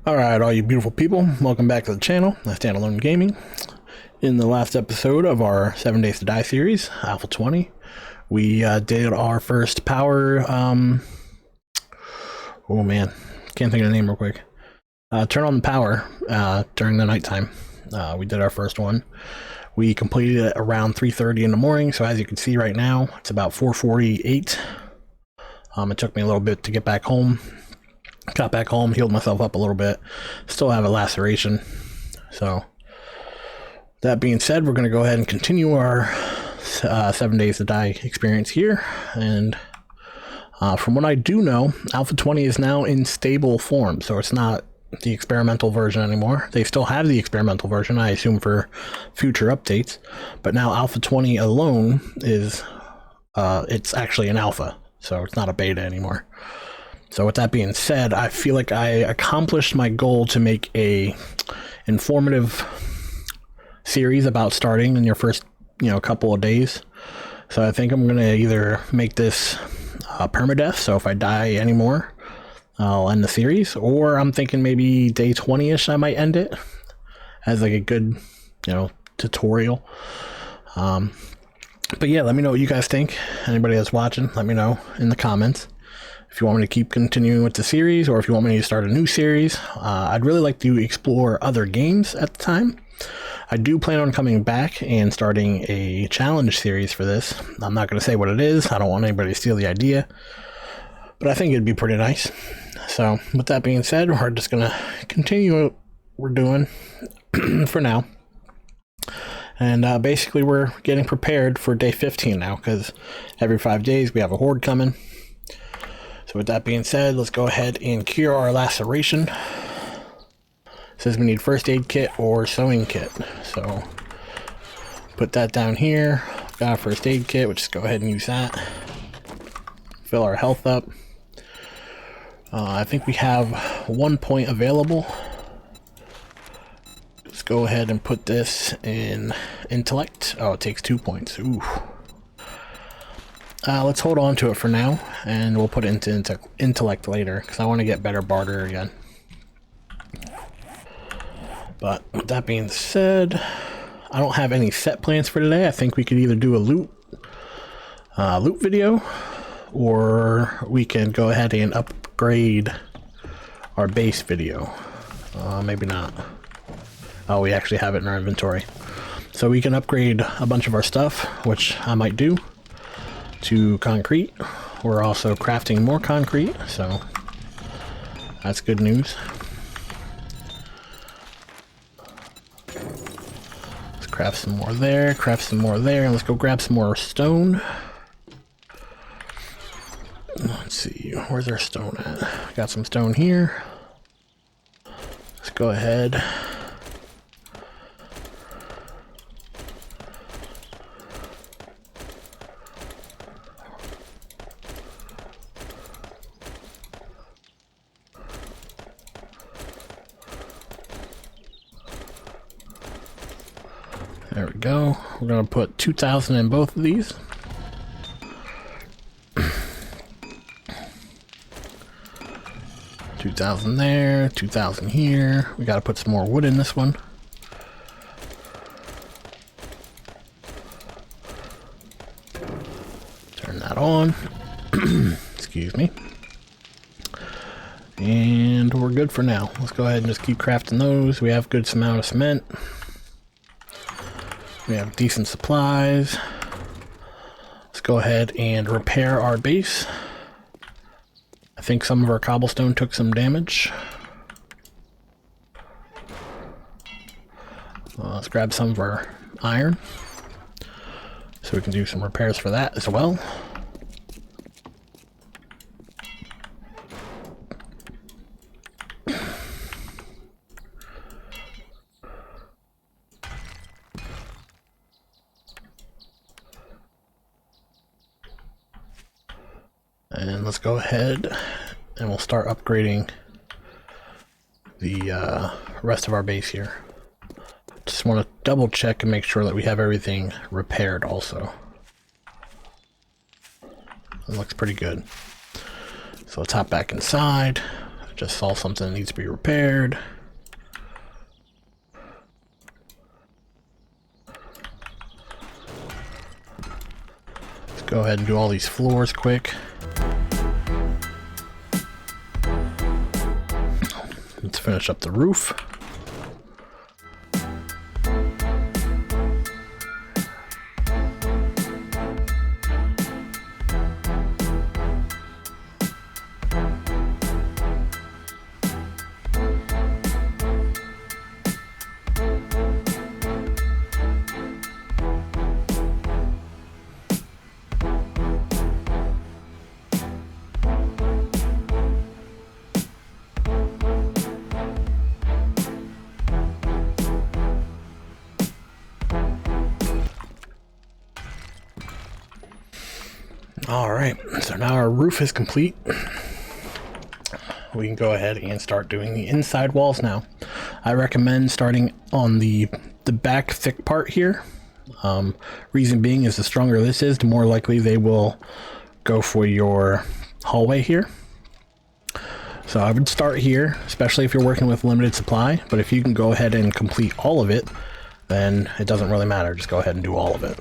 Alright, all you beautiful people, welcome back to the channel, Standalone Gaming. In the last episode of our 7 Days to Die series, Alpha 20, we did our first power, oh man, can't think of the name real quick. Turn on the power during the nighttime. We did our first one. We completed it around 3:30 in the morning, so as you can see right now, it's about 4:48. It took me a little bit to get back home. Got back home, healed myself up a little bit. Still have a laceration. So, that being said, we're going to go ahead and continue our 7 Days to Die experience here. And from what I do know, Alpha 20 is now in stable form, so it's not the experimental version anymore. They still have the experimental version, I assume, for future updates. But now Alpha 20 alone is, it's actually an alpha, so it's not a beta anymore. So with that being said, I feel like I accomplished my goal to make a informative series about starting in your first, couple of days. So I think I'm going to either make this permadeath, so if I die anymore, I'll end the series, or I'm thinking maybe day 20-ish I might end it as like a good, tutorial. But yeah, let me know what you guys think. Anybody that's watching, let me know in the comments. If you want me to keep continuing with the series, or if you want me to start a new series. I'd really like to explore other games at the time. I do plan on coming back and starting a challenge series for this. I'm not going to say what it is. I don't want anybody to steal the idea. But I think it'd be pretty nice. So, with that being said, we're just going to continue what we're doing for now. And basically, we're getting prepared for day 15 now, because every 5 days we have a horde coming. So with that being said, let's go ahead and cure our laceration. It says we need first aid kit or sewing kit. So put that down here. Got a first aid kit, we'll just go ahead and use that. Fill our health up. I think we have 1 point available. Let's go ahead and put this in intellect. Oh, it takes 2 points. Ooh. Let's hold on to it for now, and we'll put it into intellect later, because I want to get better barter again. But with that being said, I don't have any set plans for today. I think we could either do a loot video, or we can go ahead and upgrade our base video. Maybe not. Oh, we actually have it in our inventory. So we can upgrade a bunch of our stuff, which I might do, to concrete. We're also crafting more concrete, so that's good news. Let's craft some more there, craft some more there, and let's go grab some more stone. Let's see, where's our stone at? Got some stone here. Let's go ahead. There we go. We're going to put 2,000 in both of these. $2,000 there, 2,000 here. We got to put some more wood in this one. Turn that on. Excuse me. And we're good for now. Let's go ahead and just keep crafting those. We have a good amount of cement. We have decent supplies. Let's go ahead and repair our base. I think some of our cobblestone took some damage. Let's grab some of our iron, so we can do some repairs for that as well. And let's go ahead and we'll start upgrading the rest of our base here. Just want to double check and make sure that we have everything repaired also. It looks pretty good. So let's hop back inside. Just saw something that needs to be repaired. Let's go ahead and do all these floors quick. Let's finish up the roof. Alright, so now our roof is complete. We can go ahead and start doing the inside walls now. I recommend starting on the back thick part here. Reason being is the stronger this is, the more likely they will go for your hallway here. So I would start here, especially if you're working with limited supply, but if you can go ahead and complete all of it, then it doesn't really matter. Just go ahead and do all of it.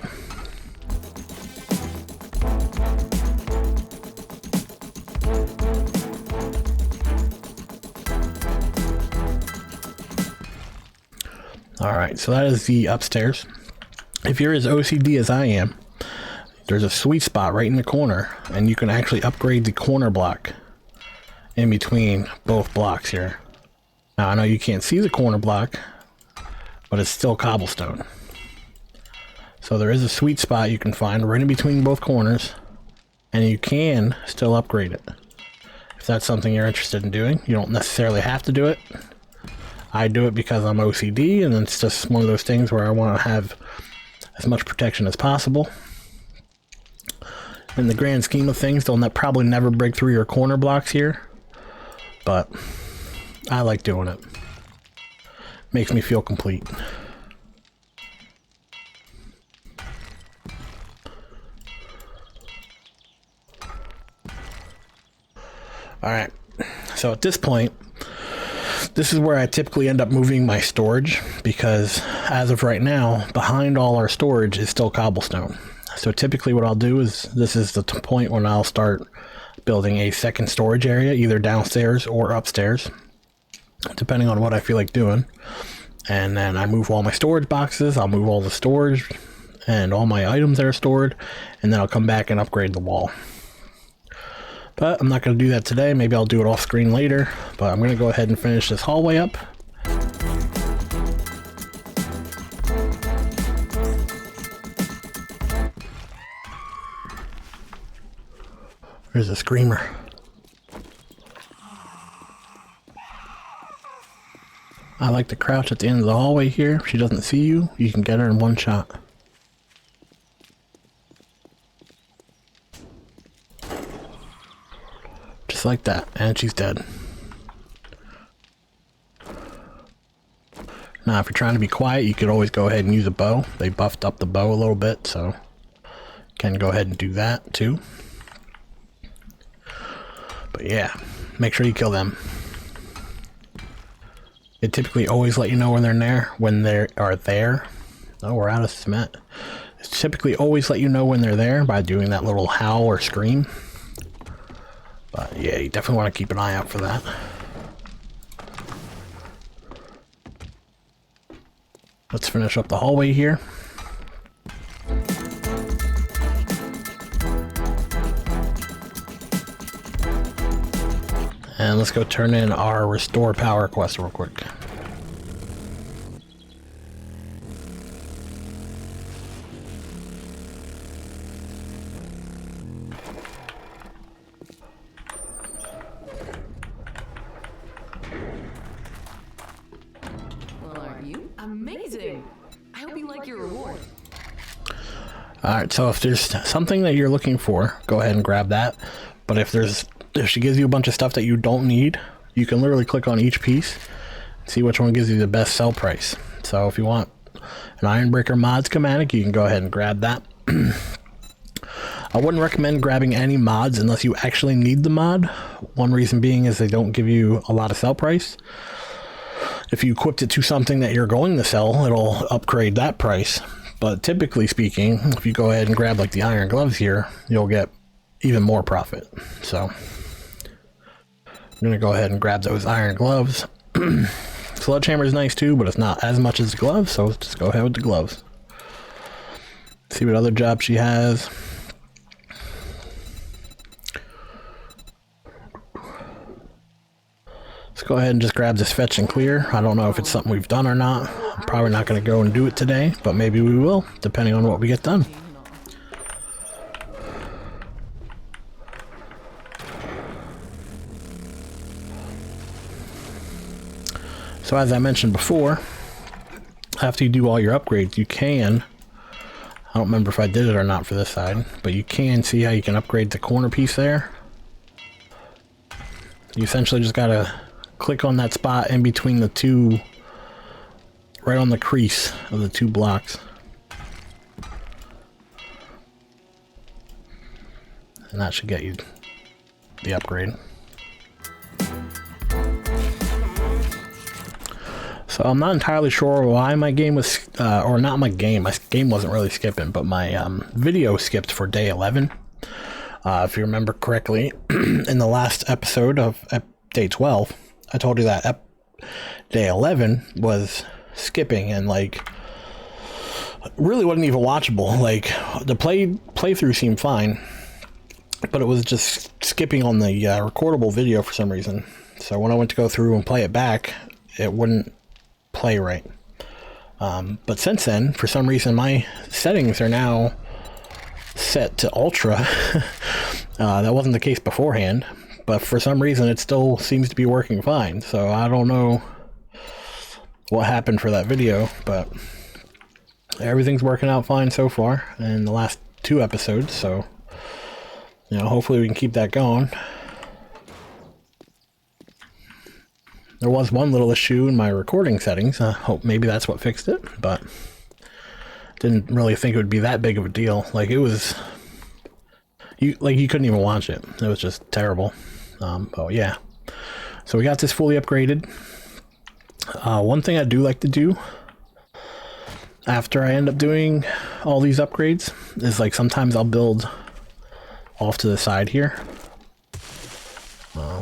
Alright, so that is the upstairs. If you're as OCD as I am, there's a sweet spot right in the corner, and you can actually upgrade the corner block in between both blocks here. Now, I know you can't see the corner block, but it's still cobblestone. So there is a sweet spot you can find right in between both corners, and you can still upgrade it. If that's something you're interested in doing, you don't necessarily have to do it. I do it because I'm OCD, and it's just one of those things where I want to have as much protection as possible. In the grand scheme of things, they'll probably never break through your corner blocks here, but I like doing it. Makes me feel complete. Alright, so at this point, this is where I typically end up moving my storage, because as of right now, behind all our storage is still cobblestone. So typically what I'll do is, this is the point when I'll start building a second storage area, either downstairs or upstairs, depending on what I feel like doing. And then I move all my storage boxes, I'll move all the storage and all my items that are stored, and then I'll come back and upgrade the wall. But I'm not going to do that today. Maybe I'll do it off screen later, but I'm going to go ahead and finish this hallway up. There's a screamer. I like to crouch at the end of the hallway here. If she doesn't see you, you can get her in one shot. Just like that, and she's dead. Now, if you're trying to be quiet, you could always go ahead and use a bow. They buffed up the bow a little bit, so you can go ahead and do that too. But yeah, make sure you kill them. They typically always let you know when they are there. Oh, we're out of cement. It's typically always let you know when they're there by doing that little howl or scream. But yeah, you definitely want to keep an eye out for that. Let's finish up the hallway here. And let's go turn in our restore power quest real quick. Amazing! I hope you like your reward. Alright, so if there's something that you're looking for, go ahead and grab that. But if she gives you a bunch of stuff that you don't need, you can literally click on each piece, see which one gives you the best sell price. So if you want an Ironbreaker mod schematic, you can go ahead and grab that. I wouldn't recommend grabbing any mods unless you actually need the mod. One reason being is they don't give you a lot of sell price. If you equipped it to something that you're going to sell, it'll upgrade that price. But typically speaking, if you go ahead and grab like the iron gloves here, you'll get even more profit. So I'm going to go ahead and grab those iron gloves. Sledgehammer is nice too, but it's not as much as the gloves, so just go ahead with the gloves. See what other job she has. Let's go ahead and just grab this fetch and clear. I don't know if it's something we've done or not. I'm probably not going to go and do it today, but maybe we will, depending on what we get done. So as I mentioned before, after you do all your upgrades, you can, I don't remember if I did it or not for this side, but you can see how you can upgrade the corner piece there. You essentially just gotta click on that spot in between the two, right on the crease of the two blocks. And that should get you the upgrade. So I'm not entirely sure why my game was, or not my game wasn't really skipping, but my video skipped for day 11. If you remember correctly, in the last episode of day 12, I told you that day 11 was skipping and like really wasn't even watchable. Like the playthrough seemed fine, but it was just skipping on the recordable video for some reason. So when I went to go through and play it back, it wouldn't play right. But since then, for some reason, my settings are now set to ultra. That wasn't the case beforehand, but for some reason it still seems to be working fine. So I don't know what happened for that video, but everything's working out fine so far in the last 2 episodes. So, you know, hopefully we can keep that going. There was one little issue in my recording settings. I hope maybe that's what fixed it, but didn't really think it would be that big of a deal. Like it was, you couldn't even watch it. It was just terrible. Oh yeah. So we got this fully upgraded. One thing I do like to do after I end up doing all these upgrades is like sometimes I'll build off to the side here.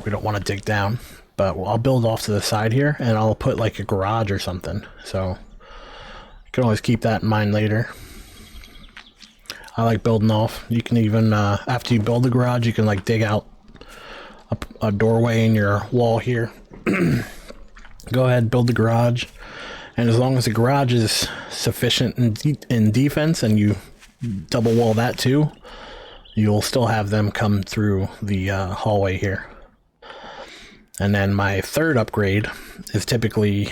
We don't want to dig down. But I'll build off to the side here, and I'll put like a garage or something. So you can always keep that in mind later. I like building off. You can even, after you build the garage, you can like dig out a doorway in your wall here. Go ahead, build the garage. And as long as the garage is sufficient in defense and you double wall that too, you'll still have them come through the hallway here. And then my third upgrade is typically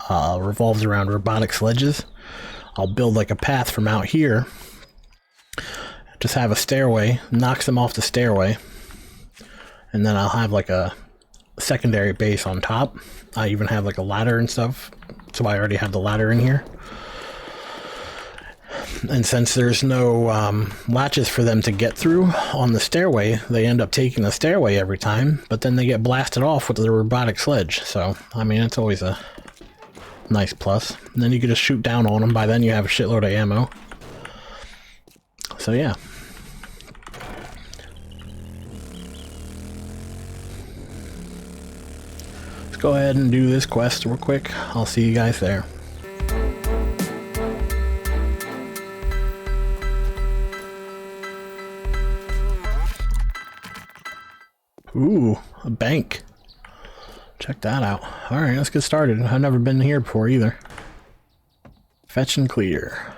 revolves around robotic sledges. I'll build like a path from out here, just have a stairway, knocks them off the stairway, and then I'll have like a secondary base on top. I even have like a ladder and stuff, so I already have the ladder in here. And since there's no latches for them to get through on the stairway, they end up taking the stairway every time, but then they get blasted off with the robotic sledge. So, I mean, it's always a nice plus. And then you can just shoot down on them. By then you have a shitload of ammo. So, yeah. Let's go ahead and do this quest real quick. I'll see you guys there. Ooh, a bank. Check that out. Alright, let's get started. I've never been here before either. Fetch and clear.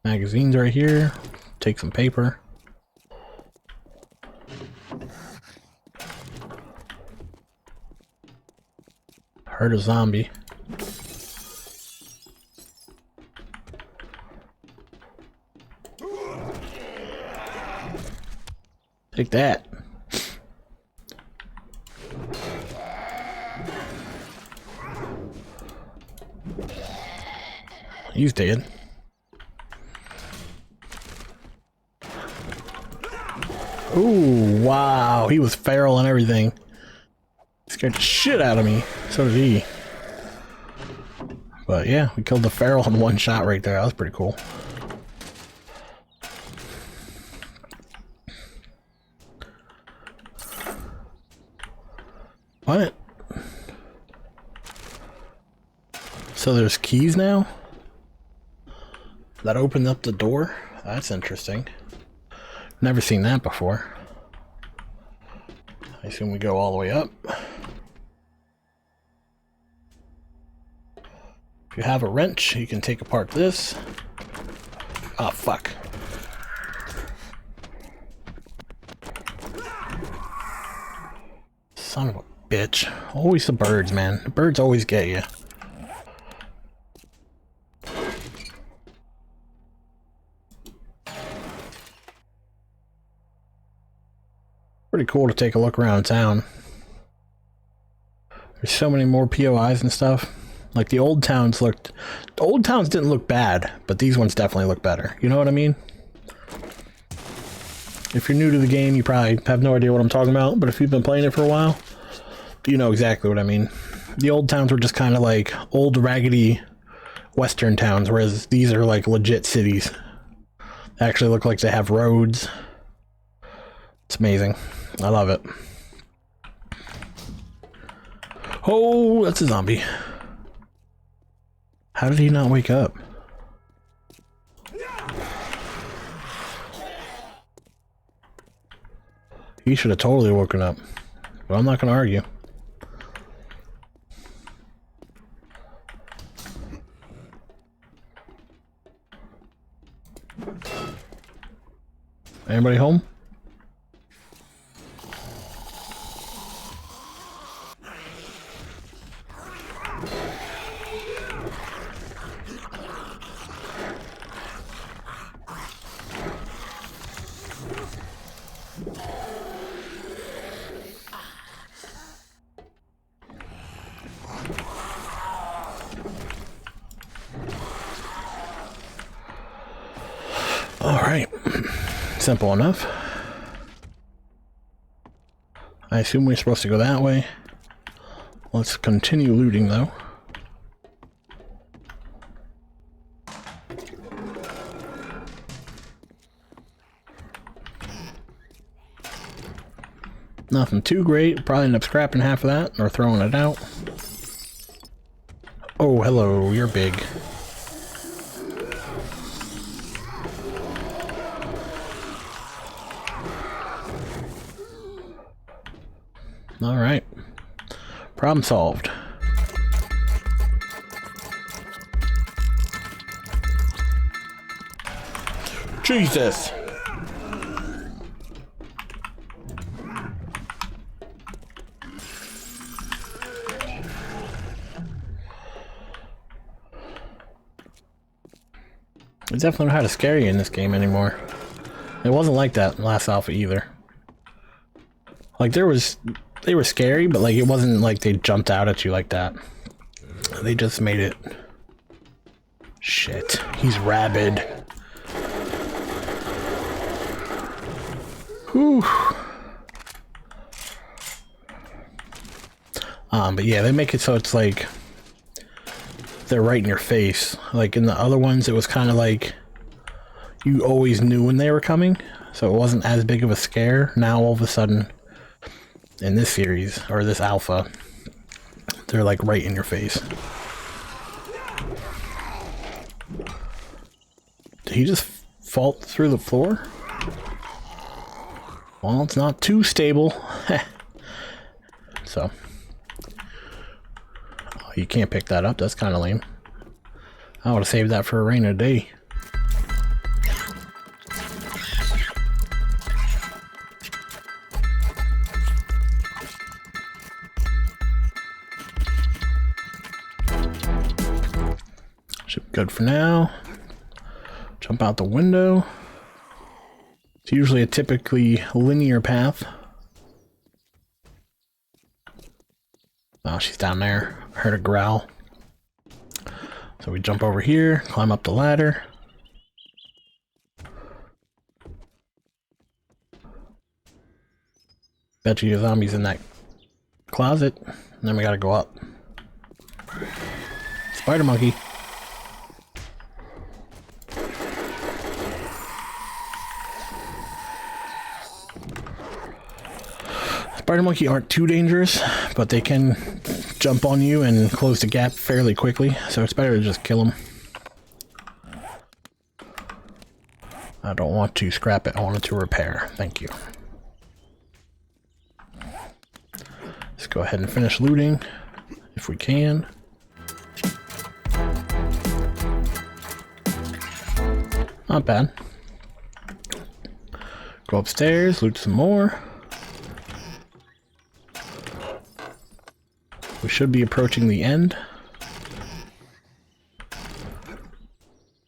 Magazines right here. Take some paper. Heard a zombie. Take that. He's dead. Ooh, wow. He was feral and everything. Scared the shit out of me. So did he. But yeah, we killed the feral in one shot right there. That was pretty cool. What? So there's keys now? That opened up the door? That's interesting. Never seen that before. I assume we go all the way up. If you have a wrench, you can take apart this. Oh, fuck. Son of a bitch. Always the birds, man. The birds always get you. Pretty cool to take a look around town. There's so many more POIs and stuff. Like the old towns didn't look bad, but these ones definitely look better. You know what I mean? If you're new to the game, you probably have no idea what I'm talking about, but if you've been playing it for a while, you know exactly what I mean. The old towns were just kind of like old raggedy western towns, whereas these are like legit cities. They actually look like they have roads. It's amazing. I love it. Oh, that's a zombie. How did he not wake up? He should have totally woken up. But I'm not going to argue. Anybody home? Alright, simple enough. I assume we're supposed to go that way. Let's continue looting though. Nothing too great, probably end up scrapping half of that or throwing it out. Oh, hello, you're big. Alright. Problem solved. Jesus! I definitely don't know how to scare you in this game anymore. It wasn't like that in last alpha either. Like they were scary, but like it wasn't like they jumped out at you like that. They just made it. Shit, he's rabid. Whew. But yeah, they make it so it's like they're right in your face. Like in the other ones, it was kind of like you always knew when they were coming, so it wasn't as big of a scare. Now all of a sudden, in this series or this alpha, they're like right in your face. Did he just fall through the floor? Well, it's not too stable. So you can't pick that up. That's kind of lame. I would have saved that for a rainy day. Should be good for now. Jump out the window. It's usually a typically linear path. Oh, she's down there. I heard a growl. So we jump over here, climb up the ladder. Bet you the zombie's in that closet. And then we gotta go up. Spider monkey. Spider monkey aren't too dangerous, but they can jump on you and close the gap fairly quickly, so it's better to just kill them. I don't want to scrap it, I want it to repair. Thank you. Let's go ahead and finish looting, if we can. Not bad. Go upstairs, loot some more. We should be approaching the end.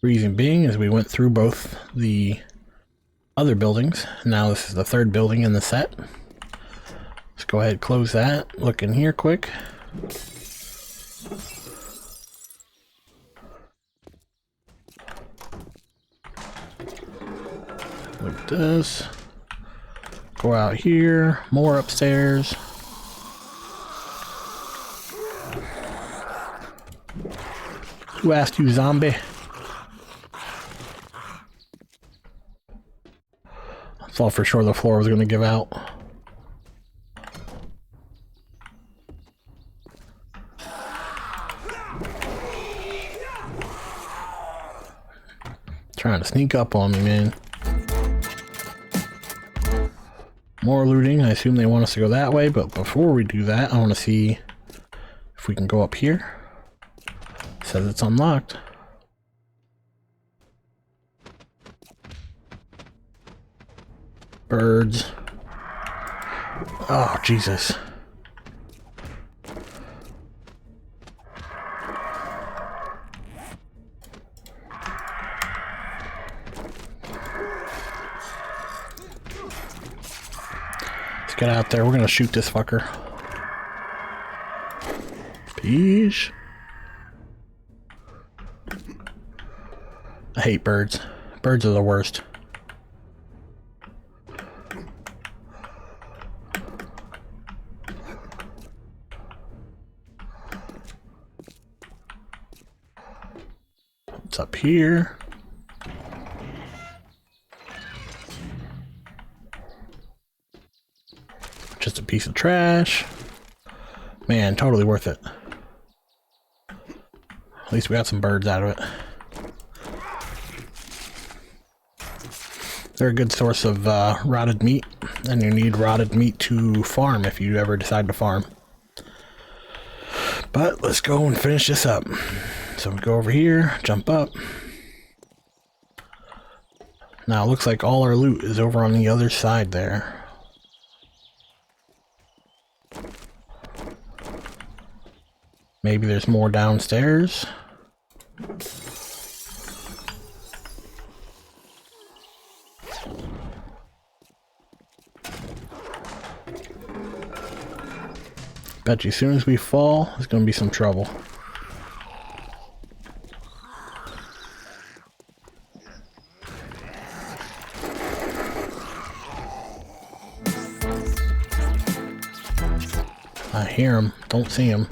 Reason being is we went through both the other buildings. Now this is the third building in the set. Let's go ahead and close that. Look in here quick. Look at this. Go out here. More upstairs. Who asked you, zombie? I thought for sure the floor was going to give out. Trying to sneak up on me, man. More looting. I assume they want us to go that way, but before we do that, I want to see if we can go up here. Says it's unlocked. Birds. Oh, Jesus. Let's get out there. We're gonna shoot this fucker. Peace. I hate birds. Birds are the worst. What's up here? Just a piece of trash. Man, totally worth it. At least we got some birds out of it. They're a good source of rotted meat, and you need rotted meat to farm if you ever decide to farm. But let's go and finish this up. So we go over here, jump up. Now it looks like all our loot is over on the other side there. Maybe there's more downstairs. Bet you as soon as we fall, there's gonna be some trouble. I hear him, don't see him.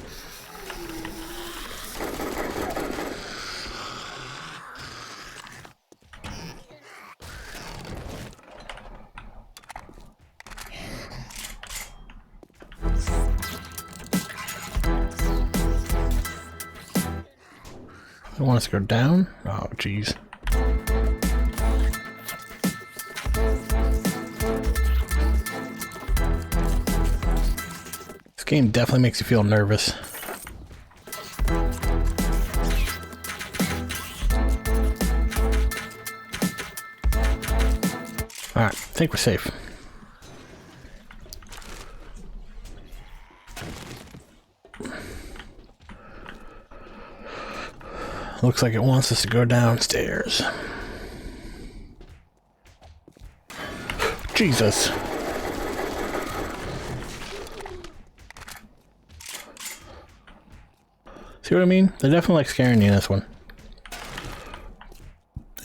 I want us to go down. Oh, jeez. This game definitely makes you feel nervous. Alright, I think we're safe. Looks like it wants us to go downstairs. Jesus. See what I mean? They definitely like scaring you in this one.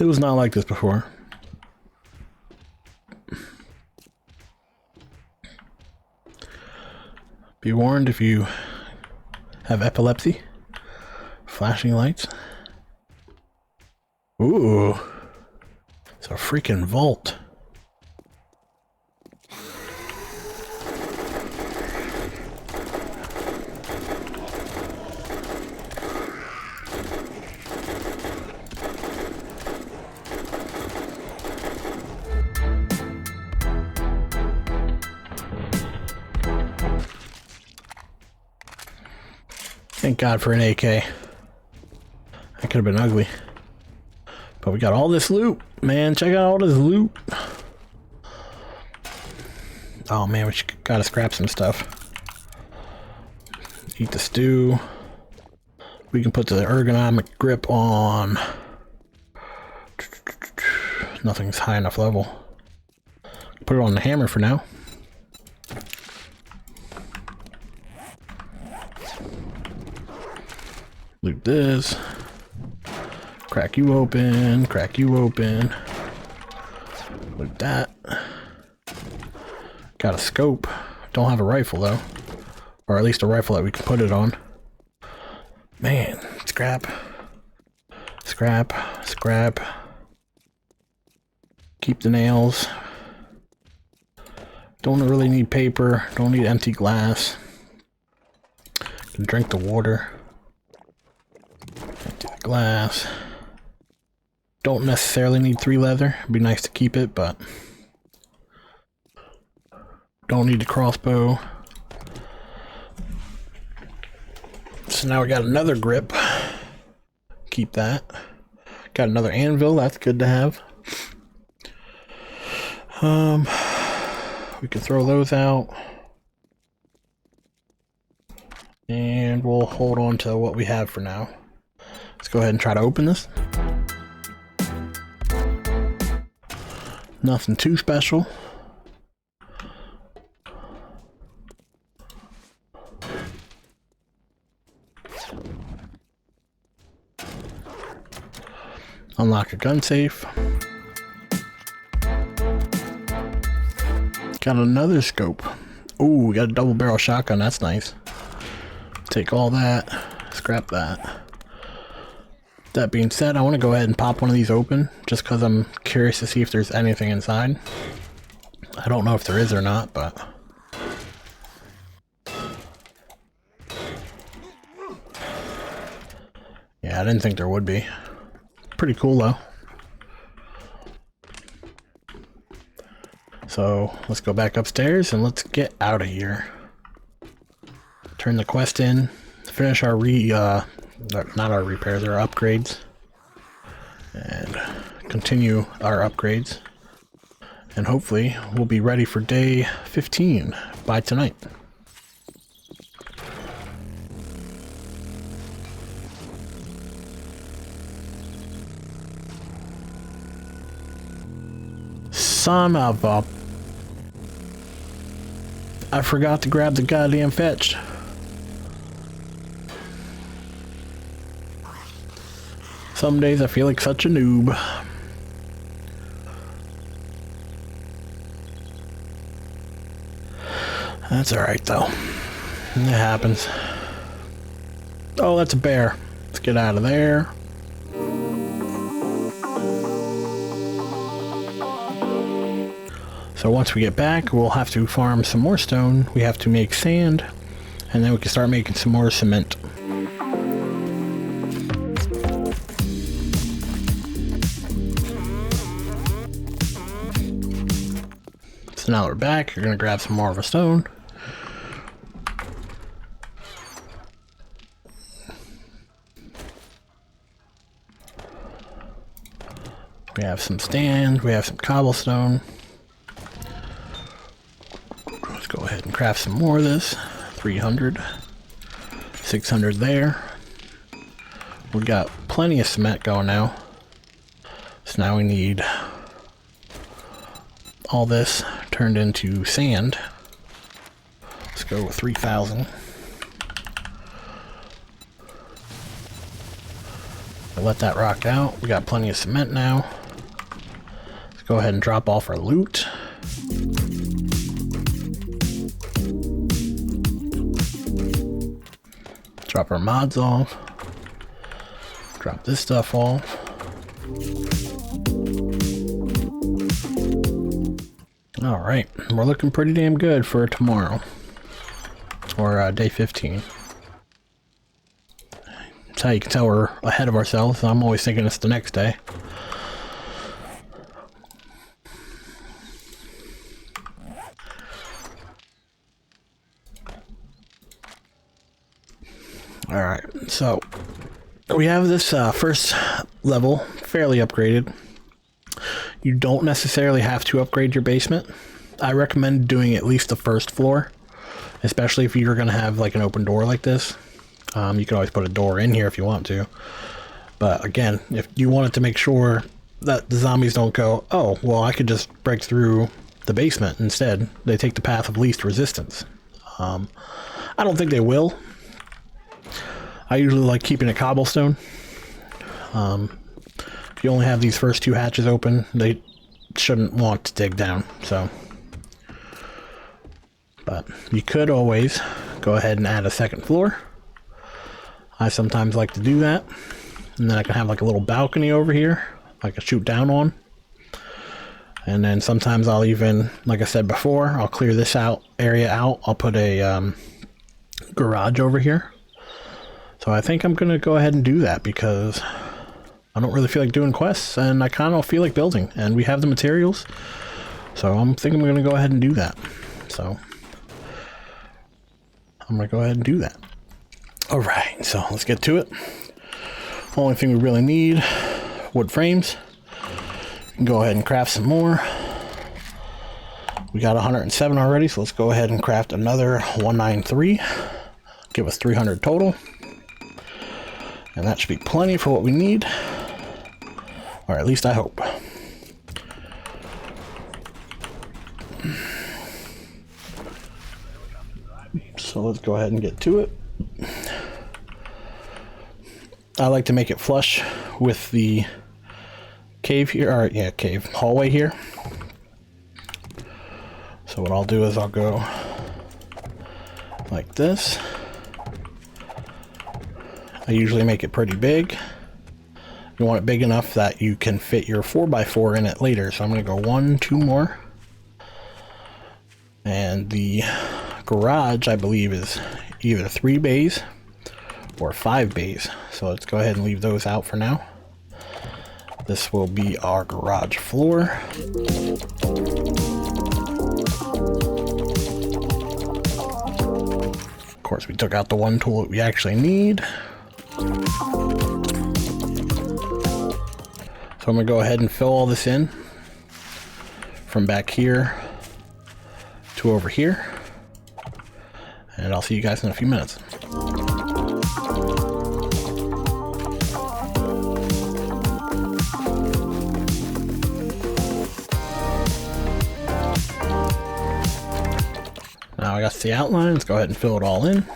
It was not like this before. Be warned if you have epilepsy. Flashing lights. Ooh. It's a freaking vault. Thank God for an AK. That could have been ugly. But we got all this loot, man. Check out all this loot. Oh man, we gotta scrap some stuff. Eat the stew. We can put the ergonomic grip on. Nothing's high enough level. Put it on the hammer for now. Loot this. Crack you open. Crack you open. Loot that. Got a scope. Don't have a rifle though. Or at least a rifle that we can put it on. Man, scrap. Scrap. Scrap. Keep the nails. Don't really need paper. Don't need empty glass. Can drink the water. Empty the glass. Don't necessarily need 3 leather. It'd be nice to keep it, but don't need the crossbow. So now we got another grip. Keep that. Got another anvil. That's good to have. We can throw those out. And we'll hold on to what we have for now. Let's go ahead and try to open this. Nothing too special. Unlock a gun safe. Got another scope. Ooh, we got a double barrel shotgun. That's nice. Take all that. Scrap that. That being said, I want to go ahead and pop one of these open just because I'm curious to see if there's anything inside. I don't know if there is or not, but yeah, I didn't think there would be. Pretty cool though. So let's go back upstairs and let's get out of here. Turn the quest in, finish our not our repairs, our upgrades, and continue our upgrades, and hopefully we'll be ready for day 15 by tonight. Son of a... I forgot to grab the goddamn fetch. Some days I feel like such a noob. That's alright though. It happens. Oh, that's a bear. Let's get out of there. So once we get back, we'll have to farm some more stone. We have to make sand, and then we can start making some more cement. So now we're back. You're gonna grab some more of a stone. We have some sand. We have some cobblestone. Let's go ahead and craft some more of this. 300. 600 there. We got plenty of cement going now. So now we need all this turned into sand. Let's go with 3,000. Let that rock out. We got plenty of cement now. Let's go ahead and drop off our loot. Drop our mods off. Drop this stuff off. Alright, we're looking pretty damn good for tomorrow. Or day 15. That's how you can tell we're ahead of ourselves. I'm always thinking it's the next day. Alright, so we have this first level fairly upgraded. You don't necessarily have to upgrade your basement. I recommend doing at least the first floor, especially if you're going to have like an open door like this. You can always put a door in here if you want to. But again, if you wanted to make sure that the zombies don't go, oh, well, I could just break through the basement instead. They take the path of least resistance. I don't think they will. I usually like keeping it cobblestone. If you only have these first two hatches open, they shouldn't want to dig down, so. But you could always go ahead and add a second floor. I sometimes like to do that. And then I can have like a little balcony over here, I can shoot down on. And then sometimes I'll even, like I said before, I'll clear this area out. I'll put a garage over here. So I think I'm going to go ahead and do that because I don't really feel like doing quests and I kind of feel like building. And we have the materials. So I'm thinking I'm going to go ahead and do that. So I'm going to go ahead and do that. Alright, so let's get to it. Only thing we really need, wood frames. Go ahead and craft some more. We got 107 already, so let's go ahead and craft another 193. Give us 300 total. And that should be plenty for what we need. Or at least I hope. So let's go ahead and get to it. I like to make it flush with the cave here, or yeah, cave hallway here. So what I'll do is I'll go like this. I usually make it pretty big. You want it big enough that you can fit your 4x4 in it later. So I'm going to go 1, 2 more. And the garage, I believe, is either 3 bays or 5 bays. So let's go ahead and leave those out for now. This will be our garage floor. Of course, we took out the one tool that we actually need. So I'm going to go ahead and fill all this in from back here to over here. And I'll see you guys in a few minutes. Now I got the outline, let's go ahead and fill it all in.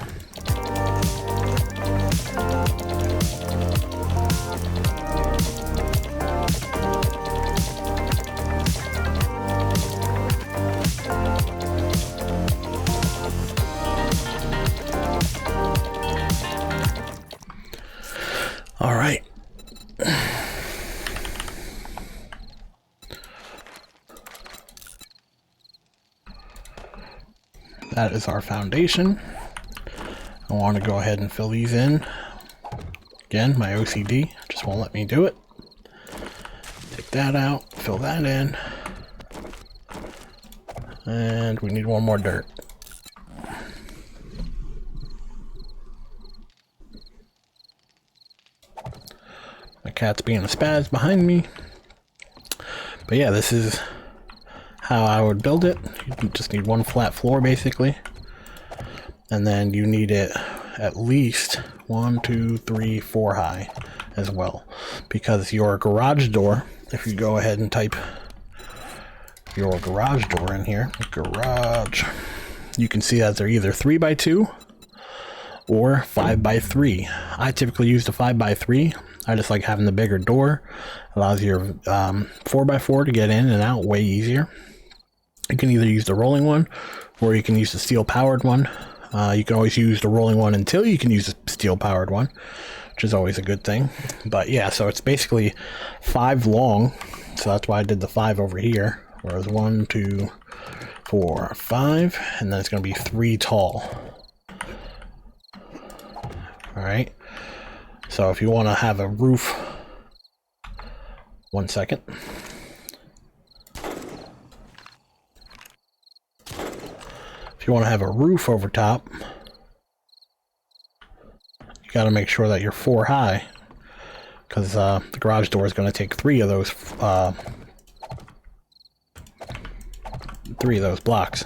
All right. That is our foundation. I want to go ahead and fill these in. Again, my OCD just won't let me do it. Take that out, fill that in. And we need one more dirt. My cat's being a spaz behind me. But yeah, this is how I would build it. You just need one flat floor basically. And then you need it at least 1, 2, 3, 4 high as well. Because your garage door, if you go ahead and type your garage door in here, garage, you can see that they're either 3x2 or 5x3. I typically use the 5x3. I just like having the bigger door. Allows your 4x4 to get in and out way easier. You can either use the rolling one or you can use the steel powered one. You can always use the rolling one until you can use the steel powered one, which is always a good thing. But yeah, so it's basically 5 long, so that's why I did the 5 over here. Whereas 1, 2, 4, 5, and then it's going to be 3 tall. Alright, so if you want to have a roof, 1 second. If you want to have a roof over top, you got to make sure that you're 4 high, because the garage door is going to take 3 of those blocks.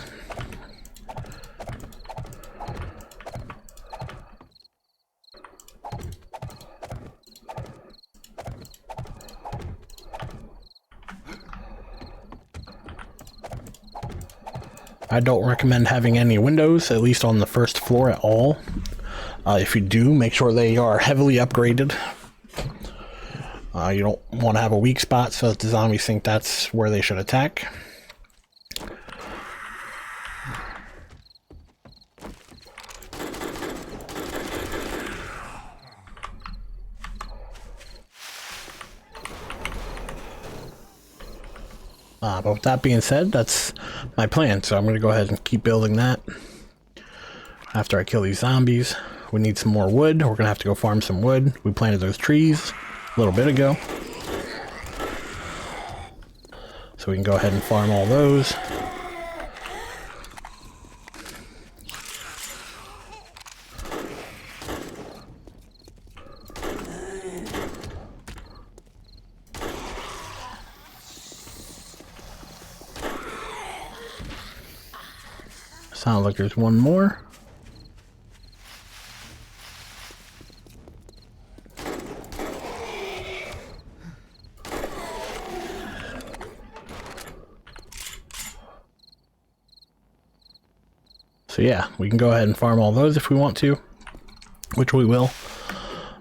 I don't recommend having any windows, at least on the first floor at all. If you do, make sure they are heavily upgraded. You don't want to have a weak spot so that the zombies think that's where they should attack. But with that being said, that's my plan, so I'm going to go ahead and keep building that. After I kill these zombies, we need some more wood. We're going to have to go farm some wood. We planted those trees a little bit ago, so we can go ahead and farm all those. Sounds like there's one more. So yeah, we can go ahead and farm all those if we want to, which we will.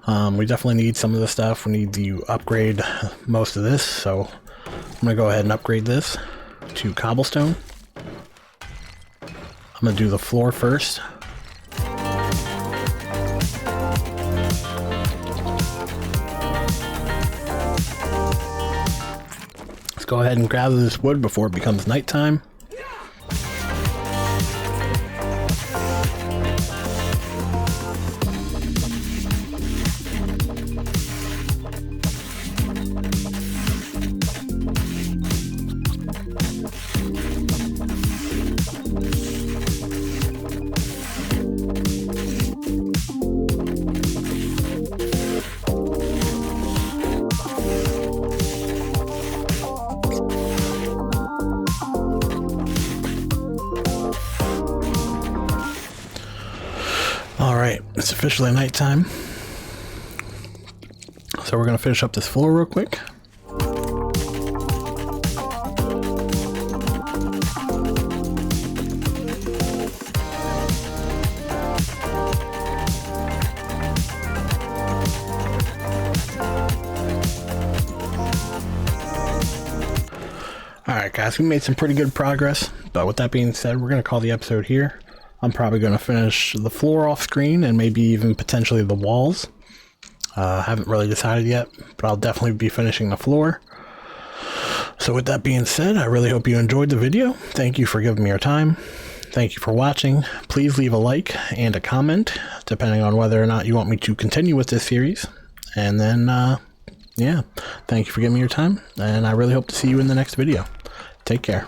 We definitely need some of the stuff. We need to upgrade most of this, so I'm going to go ahead and upgrade this to cobblestone. I'm going to do the floor first. Let's go ahead and gather this wood before it becomes nighttime. Alright, it's officially nighttime. So we're going to finish up this floor real quick. Alright guys, we made some pretty good progress, but with that being said, we're going to call the episode here. I'm probably going to finish the floor off screen and maybe even potentially the walls. Haven't really decided yet, but I'll definitely be finishing the floor. So with that being said, I really hope you enjoyed the video. Thank you for giving me your time. Thank you for watching. Please leave a like and a comment, depending on whether or not you want me to continue with this series. And then, yeah, thank you for giving me your time, and I really hope to see you in the next video. Take care.